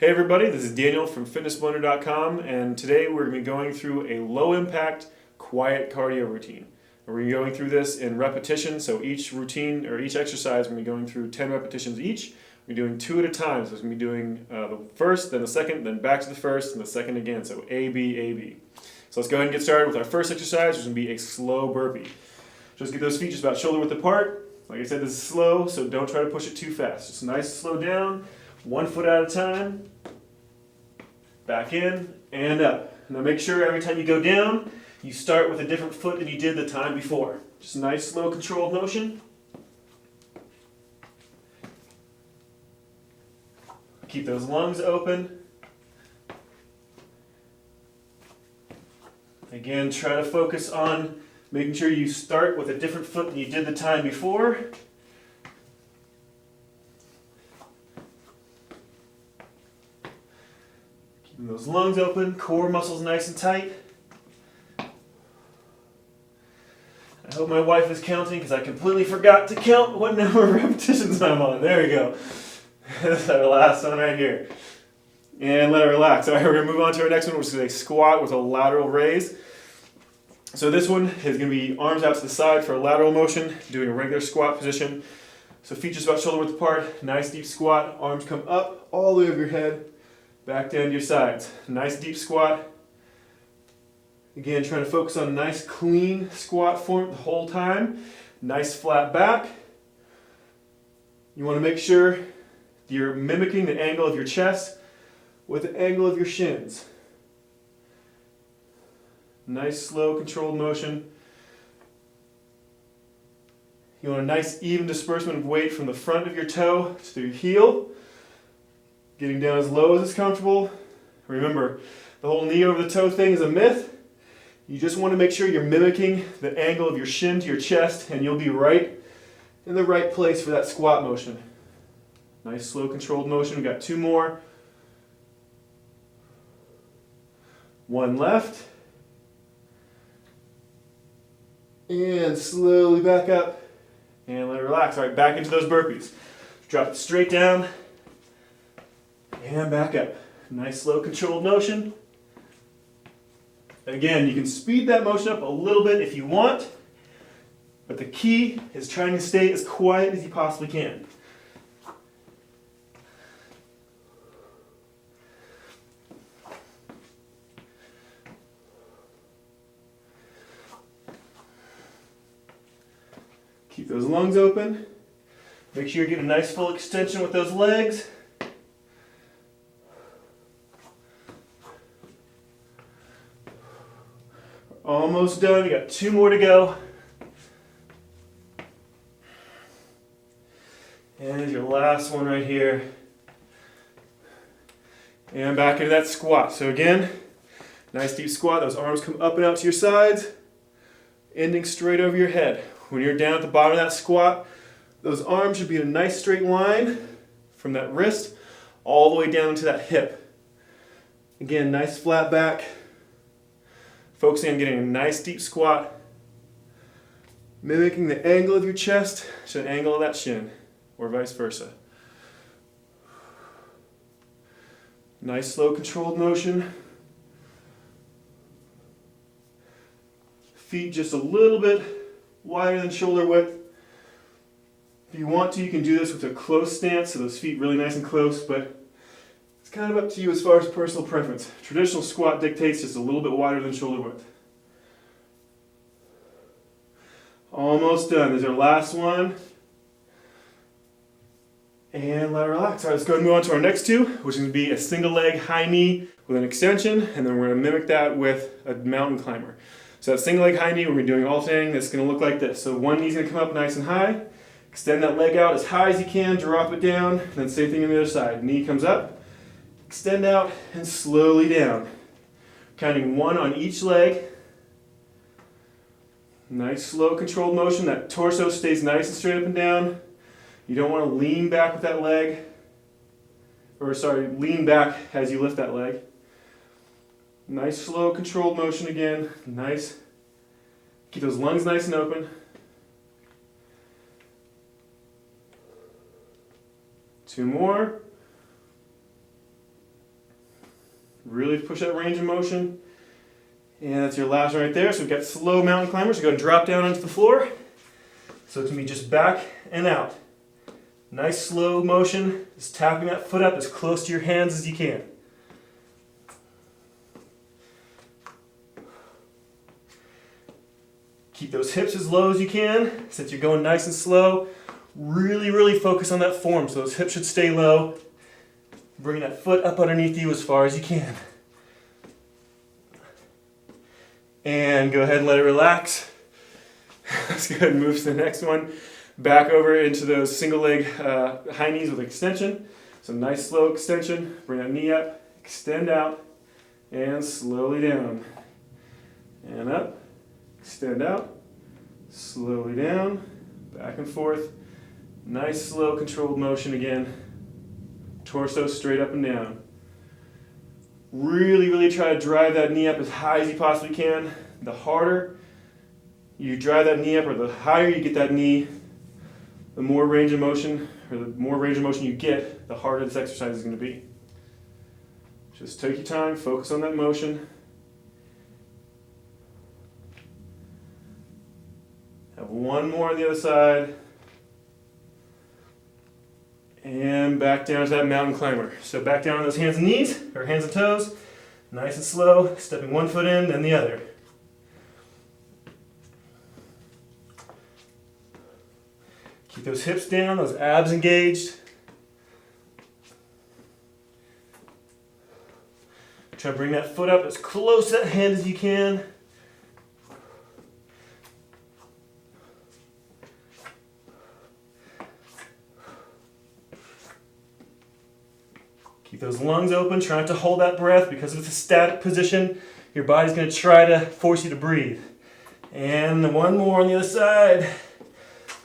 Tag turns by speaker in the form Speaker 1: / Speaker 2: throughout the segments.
Speaker 1: Hey everybody, this is Daniel from fitnessblender.com, and today we're going to be going through a low impact, quiet cardio routine. And we're going through this in repetition, so each routine or each exercise we're going to be going through 10 repetitions each. We're doing 2 at a time, so we're going to be doing the first, then the second, then back to the first, and the second again, so A, B, A, B. So let's go ahead and get started with our first exercise, which is going to be a slow burpee. Just get those feet just about shoulder width apart. Like I said, this is slow, so don't try to push it too fast. Just nice, slow down. 1 foot at a time, back in and up. Now make sure every time you go down, you start with a different foot than you did the time before. Just a nice, slow, controlled motion. Keep those lungs open. Again, try to focus on making sure you start with a different foot than you did the time before. Those lungs open, core muscles nice and tight. I hope my wife is counting because I completely forgot to count what number of repetitions I'm on. There we go. That's our last one right here. And let it relax. All right, we're going to move on to our next one, which is a squat with a lateral raise. So this one is going to be arms out to the side for a lateral motion, doing a regular squat position. So feet just about shoulder width apart, nice deep squat, arms come up all the way over your head. Back down to your sides. Nice deep squat. Again, trying to focus on a nice clean squat form the whole time. Nice flat back. You want to make sure you're mimicking the angle of your chest with the angle of your shins. Nice, slow, controlled motion. You want a nice, even disbursement of weight from the front of your toe to your heel. Getting down as low as is comfortable. Remember, the whole knee over the toe thing is a myth. You just want to make sure you're mimicking the angle of your shin to your chest, and you'll be right in the right place for that squat motion. Nice, slow, controlled motion. We've got 2 more. 1 left. And slowly back up. And let it relax. All right, back into those burpees. Drop it straight down. And back up. Nice, slow, controlled motion. Again, you can speed that motion up a little bit if you want, but the key is trying to stay as quiet as you possibly can. Keep those lungs open. Make sure you get a nice full extension with those legs. Almost done. You got 2 more to go. And here's your last one right here. And back into that squat. So again, nice deep squat. Those arms come up and out to your sides, ending straight over your head. When you're down at the bottom of that squat, those arms should be in a nice straight line from that wrist all the way down to that hip. Again, nice flat back. Focusing on getting a nice deep squat, mimicking the angle of your chest to the angle of that shin, or vice versa. Nice, slow, controlled motion. Feet just a little bit wider than shoulder width. If you want to, you can do this with a close stance, so those feet really nice and close, but it's kind of up to you as far as personal preference. Traditional squat dictates just a little bit wider than shoulder width. Almost done. There's our last one. And let it relax. All right, let's go ahead and move on to our next 2, which is going to be a single leg high knee with an extension, and then we're going to mimic that with a mountain climber. So that single leg high knee, we're going to be doing alternating. That's going to look like this. So one knee's going to come up nice and high. Extend that leg out as high as you can, drop it down, and then same thing on the other side. Knee comes up. Extend out and slowly down. Counting 1 on each leg. Nice, slow, controlled motion. That torso stays nice and straight up and down. You don't want to lean back with that leg. Lean back as you lift that leg. Nice, slow, controlled motion again. Nice. Keep those lungs nice and open. 2 more. Really push that range of motion. And that's your last one right there. So we've got slow mountain climbers. So go and drop down onto the floor. So it can be just back and out. Nice slow motion, just tapping that foot up as close to your hands as you can. Keep those hips as low as you can. Since you're going nice and slow, really focus on that form. So those hips should stay low. Bring that foot up underneath you as far as you can. And go ahead and let it relax. Let's go ahead and move to the next one. Back over into those single leg high knees with extension. So nice slow extension. Bring that knee up, extend out, and slowly down. And up, extend out, slowly down, back and forth. Nice slow controlled motion again. Torso straight up and down. Really try to drive that knee up as high as you possibly can. The harder you drive that knee up, or the higher you get that knee, the more range of motion, or the more range of motion you get, the harder this exercise is going to be. Just take your time, focus on that motion. Have one more on the other side. And back down to that mountain climber. So back down on those hands and knees, or hands and toes. Nice and slow, stepping one foot in, then the other. Keep those hips down, those abs engaged. Try to bring that foot up as close to that hand as you can. Keep those lungs open, try not to hold that breath because if it's a static position, your body's going to try to force you to breathe. And one more on the other side.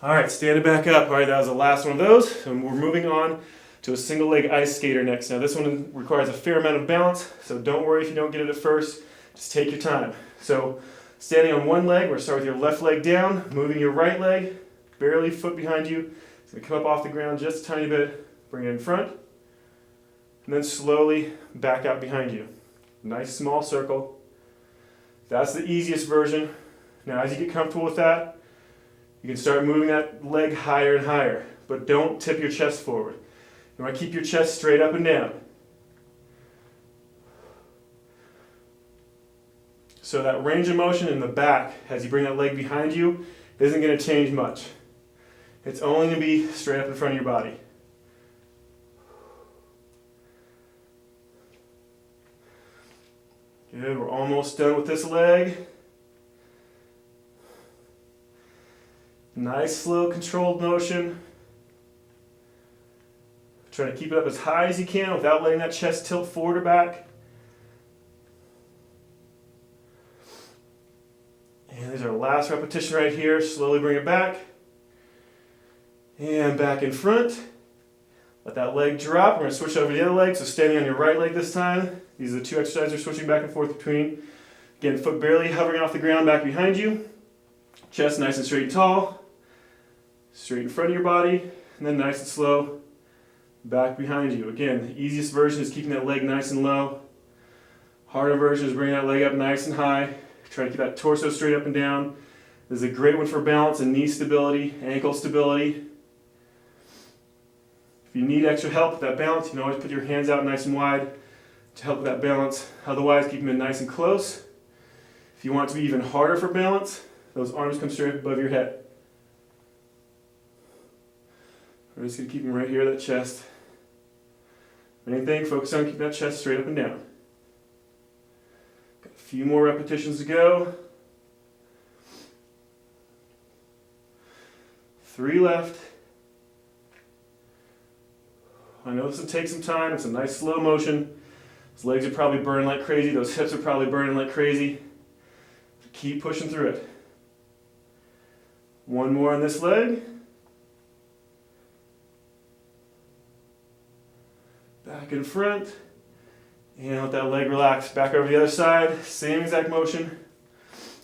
Speaker 1: All right, stand it back up. All right, that was the last one of those. And we're moving on to a single leg ice skater next. Now this one requires a fair amount of balance, so don't worry if you don't get it at first. Just take your time. So standing on one leg, we're going to start with your left leg down, moving your right leg, barely foot behind you. It's going to come up off the ground just a tiny bit, bring it in front, and then slowly back out behind you. Nice small circle. That's the easiest version. Now as you get comfortable with that, you can start moving that leg higher and higher, but don't tip your chest forward. You want to keep your chest straight up and down. So that range of motion in the back, as you bring that leg behind you, isn't going to change much. It's only going to be straight up in front of your body. Good, we're almost done with this leg. Nice, slow, controlled motion. Try to keep it up as high as you can without letting that chest tilt forward or back. And there's our last repetition right here. Slowly bring it back. And back in front. Let that leg drop. We're going to switch over to the other leg. So standing on your right leg this time. These are the two exercises we're switching back and forth between. Again, foot barely hovering off the ground back behind you. Chest nice and straight and tall. Straight in front of your body. And then nice and slow back behind you. Again, the easiest version is keeping that leg nice and low. Harder version is bringing that leg up nice and high. Try to keep that torso straight up and down. This is a great one for balance and knee stability, ankle stability. If you need extra help with that balance, you can always put your hands out nice and wide to help with that balance. Otherwise, keep them nice and close. If you want it to be even harder for balance, those arms come straight above your head. We're just going to keep them right here, that chest. Main thing, focus on keeping that chest straight up and down. Got a few more repetitions to go. 3 left. I know this will take some time. It's a nice slow motion. Those legs are probably burning like crazy. Those hips are probably burning like crazy. Keep pushing through it. One more on this leg. Back in front. And let that leg relax. Back over the other side. Same exact motion.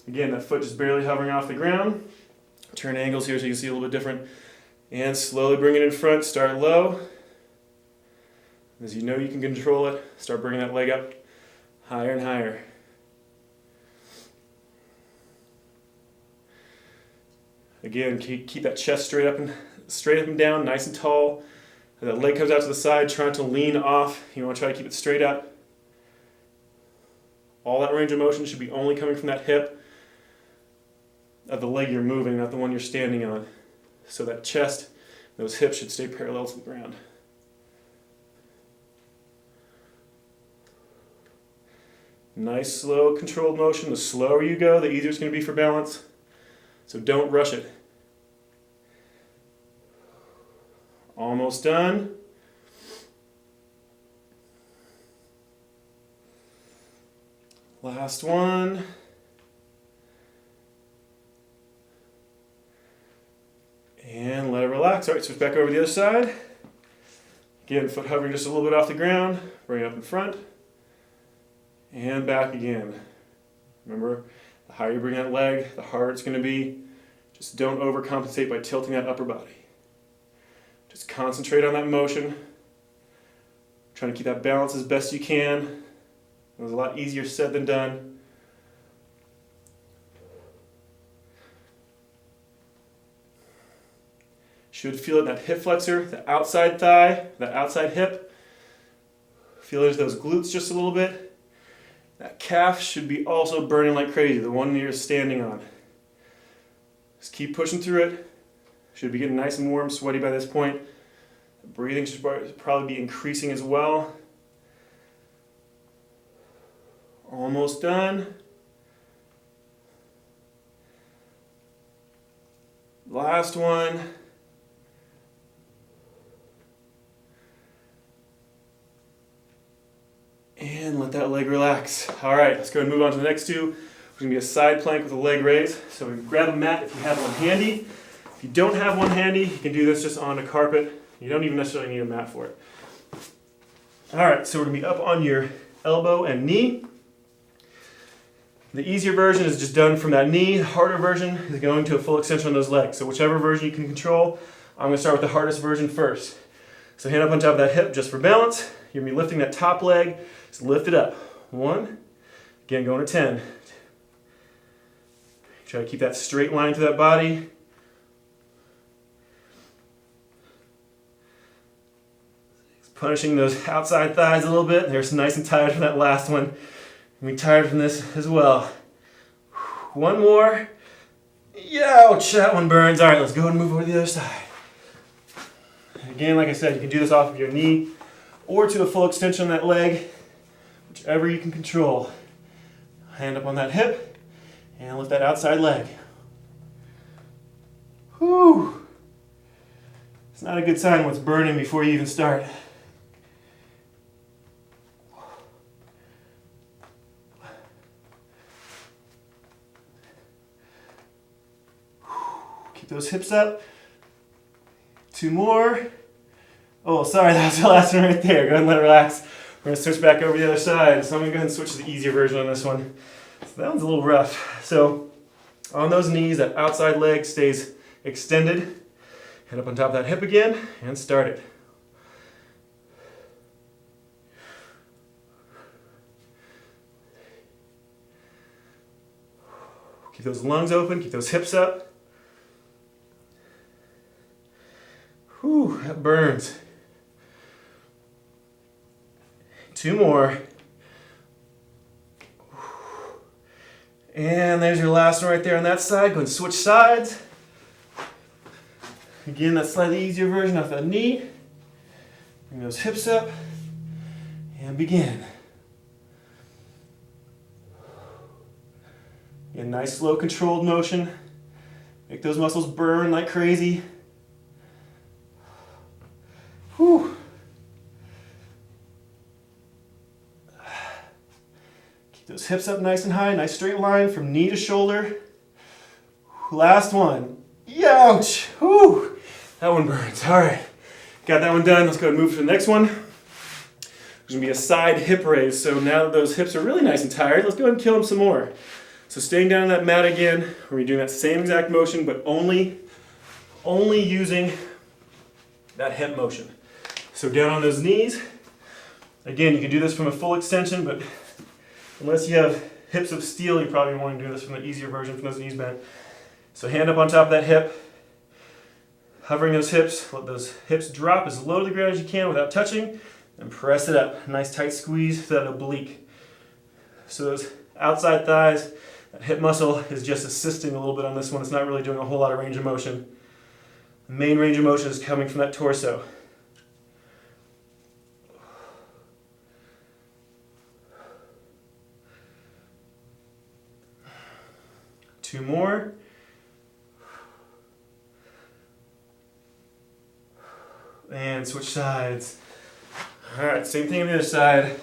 Speaker 1: Again, that foot just barely hovering off the ground. Turn angles here so you can see a little bit different. And slowly bring it in front. Start low. As you know you can control it, start bringing that leg up Higher and higher. Again, keep that chest straight up and down, nice and tall. As that leg comes out to the side, trying to lean off. You want to try to keep it straight up. All that range of motion should be only coming from that hip of the leg you're moving, not the one you're standing on. So that chest, those hips should stay parallel to the ground. Nice, slow, controlled motion. The slower you go, the easier it's going to be for balance. So don't rush it. Almost done. Last one. And let it relax. All right, switch back over to the other side. Again, foot hovering just a little bit off the ground. Bring it up in front. And back again. Remember, the higher you bring that leg, the harder it's going to be. Just don't overcompensate by tilting that upper body. Just concentrate on that motion. Trying to keep that balance as best you can. It was a lot easier said than done. Should feel it in that hip flexor, the outside thigh, the outside hip. Feel into those glutes just a little bit. That calf should be also burning like crazy, the one you're standing on. Just keep pushing through it. Should be getting nice and warm, sweaty by this point. The breathing should probably be increasing as well. Almost done. Last one. And let that leg relax. All right, let's go ahead and move on to the next two. It's going to be a side plank with a leg raise. So we grab a mat if you have one handy. If you don't have one handy, you can do this just on a carpet. You don't even necessarily need a mat for it. All right, so we're going to be up on your elbow and knee. The easier version is just done from that knee. The harder version is going to a full extension on those legs. So whichever version you can control, I'm going to start with the hardest version first. So hand up on top of that hip just for balance. You're going to be lifting that top leg. Just lift it up. 1. Again, going to 10. Try to keep that straight line through that body. Punishing those outside thighs a little bit. They're nice and tired from that last one. You'll be tired from this as well. One more. Ouch, that one burns. All right, let's go ahead and move over to the other side. Again, like I said, you can do this off of your knee or to a full extension on that leg, whichever you can control. Hand up on that hip and lift that outside leg. Whew. It's not a good sign when it's burning before you even start. Keep those hips up. 2 more. Oh, sorry, that was the last one right there. Go ahead and let it relax. We're going to switch back over to the other side. So I'm going to go ahead and switch to the easier version on this one. So that one's a little rough. So on those knees, that outside leg stays extended. Head up on top of that hip again and start it. Keep those lungs open, keep those hips up. Whew, that burns. 2 more. And there's your last one right there on that side. Go and switch sides. Again, that slightly easier version off that knee. Bring those hips up and begin. Again, nice, slow, controlled motion. Make those muscles burn like crazy. Whew. Keep those hips up nice and high, nice straight line from knee to shoulder. Last one. Ouch! Whew. That one burns. All right, got that one done. Let's go ahead and move to the next one. There's gonna be a side hip raise. So now that those hips are really nice and tired, let's go ahead and kill them some more. So staying down on that mat again, we're gonna be doing that same exact motion, but only using that hip motion. So down on those knees. Again, you can do this from a full extension, but Unless you have hips of steel, you probably want to do this from the easier version from those knees bent. So hand up on top of that hip, hovering those hips, let those hips drop as low to the ground as you can without touching, and press it up. Nice tight squeeze to that oblique. So those outside thighs, that hip muscle is just assisting a little bit on this one. It's not really doing a whole lot of range of motion. The main range of motion is coming from that torso. Two more. And switch sides. All right, same thing on the other side.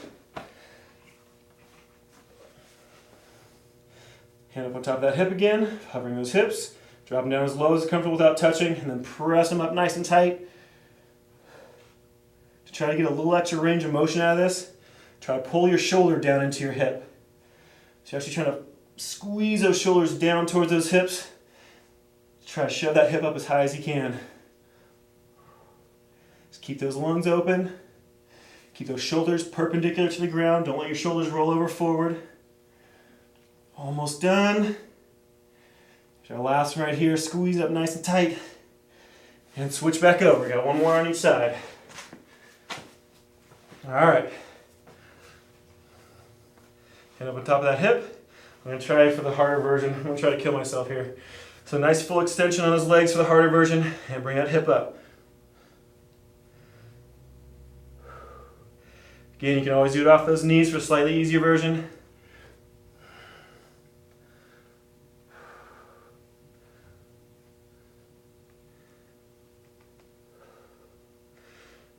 Speaker 1: Hand up on top of that hip again, hovering those hips, drop them down as low as comfortable without touching, and then press them up nice and tight. To try to get a little extra range of motion out of this, try to pull your shoulder down into your hip. So you're actually trying to squeeze those shoulders down towards those hips. Try to shove that hip up as high as you can. Just keep those lungs open. Keep those shoulders perpendicular to the ground. Don't let your shoulders roll over forward. Almost done. Our last one right here. Squeeze up nice and tight. And switch back over. Got one more on each side. Alright. Hand up on top of that hip. I'm going to try for the harder version. I'm going to try to kill myself here. So nice full extension on those legs for the harder version. And bring that hip up. Again, you can always do it off those knees for a slightly easier version.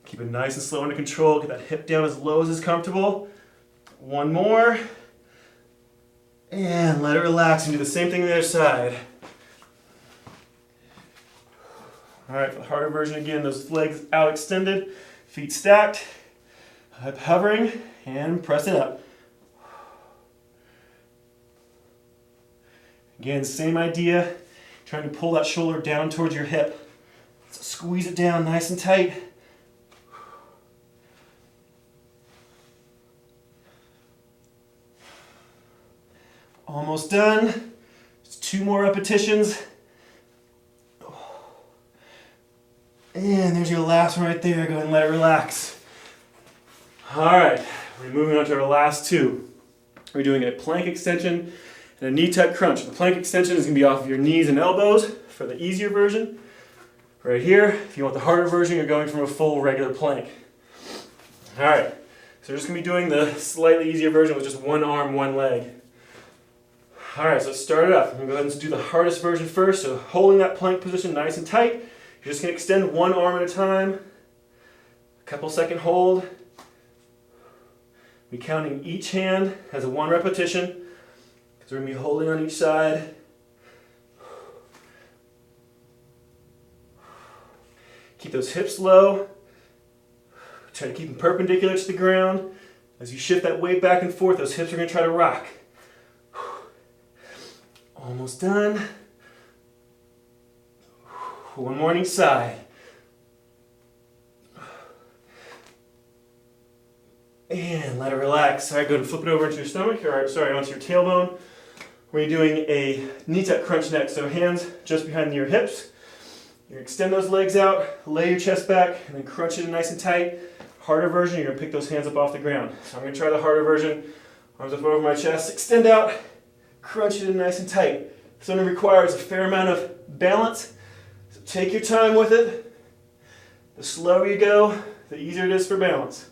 Speaker 1: Keep it nice and slow under control. Get that hip down as low as is comfortable. One more. And let it relax and do the same thing on the other side. All right, for the harder version again, those legs out extended, feet stacked. Hip hovering, and press it up. Again, same idea, trying to pull that shoulder down towards your hip. So squeeze it down nice and tight. Almost done. Just two more repetitions. And there's your last one right there. Go ahead and let it relax. Alright, we're moving on to our last two. We're doing a plank extension and a knee tuck crunch. The plank extension is going to be off of your knees and elbows for the easier version. Right here, if you want the harder version, you're going from a full regular plank. Alright, so we're just going to be doing the slightly easier version with just one arm, one leg. Alright, so let's start it up. I'm going to go ahead and do the hardest version first. So holding that plank position nice and tight, you're just going to extend one arm at a time. A couple second hold. Be counting each hand as a one repetition, because we're going to be holding on each side. Keep those hips low. Try to keep them perpendicular to the ground. As you shift that weight back and forth, those hips are going to try to rock. Almost done. One more on each side. And let it relax. All right, go ahead and flip it over into your stomach, or sorry, onto your tailbone. We're doing a knee tuck crunch next. So hands just behind your hips. You extend those legs out, lay your chest back, and then crunch it in nice and tight. Harder version, you're going to pick those hands up off the ground. So I'm going to try the harder version. Arms up over my chest, extend out, crunch it in nice and tight. This one requires a fair amount of balance. So take your time with it. The slower you go, the easier it is for balance.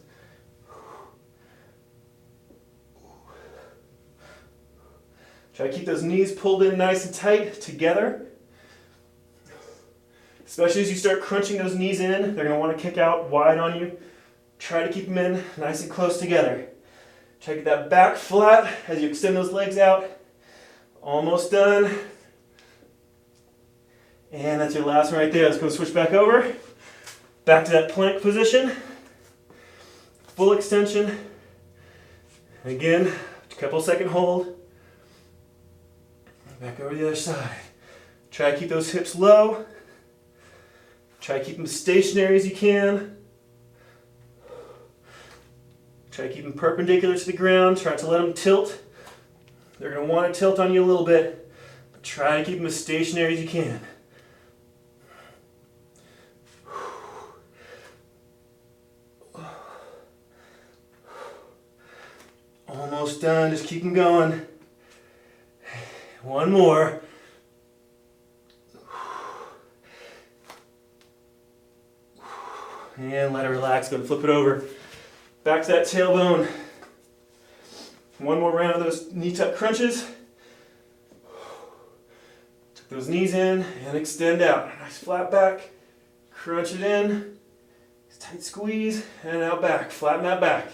Speaker 1: Try to keep those knees pulled in nice and tight together. Especially as you start crunching those knees in, they're going to want to kick out wide on you. Try to keep them in nice and close together. Try to get that back flat as you extend those legs out. Almost done. And that's your last one right there. Let's go switch back over. Back to that plank position. Full extension. And again, a couple second hold. Back over the other side. Try to keep those hips low. Try to keep them stationary as you can. Try to keep them perpendicular to the ground. Try to let them tilt. They're going to want to tilt on you a little bit, but try to keep them as stationary as you can. Almost done. Just keep them going. One more. And let it relax. Go and flip it over. Back to that tailbone. One more round of those knee tuck crunches. Tuck those knees in and extend out. Nice flat back. Crunch it in. Tight squeeze and out back. Flatten that back.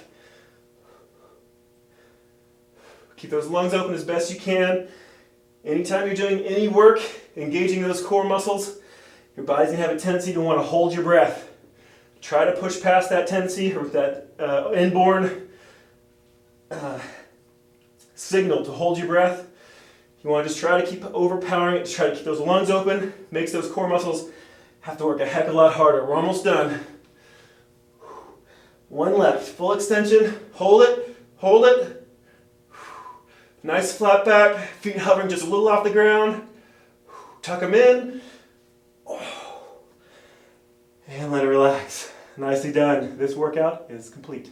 Speaker 1: Keep those lungs open as best you can. Anytime you're doing any work, engaging those core muscles, your body's going to have a tendency to want to hold your breath. Try to push past that tendency or that inborn signal to hold your breath. You want to just try to keep overpowering it, try to keep those lungs open, makes those core muscles have to work a heck of a lot harder. We're almost done. One left, full extension, hold it, hold it. Nice flat back, feet hovering just a little off the ground. Tuck them in. And let it relax. Nicely done. This workout is complete.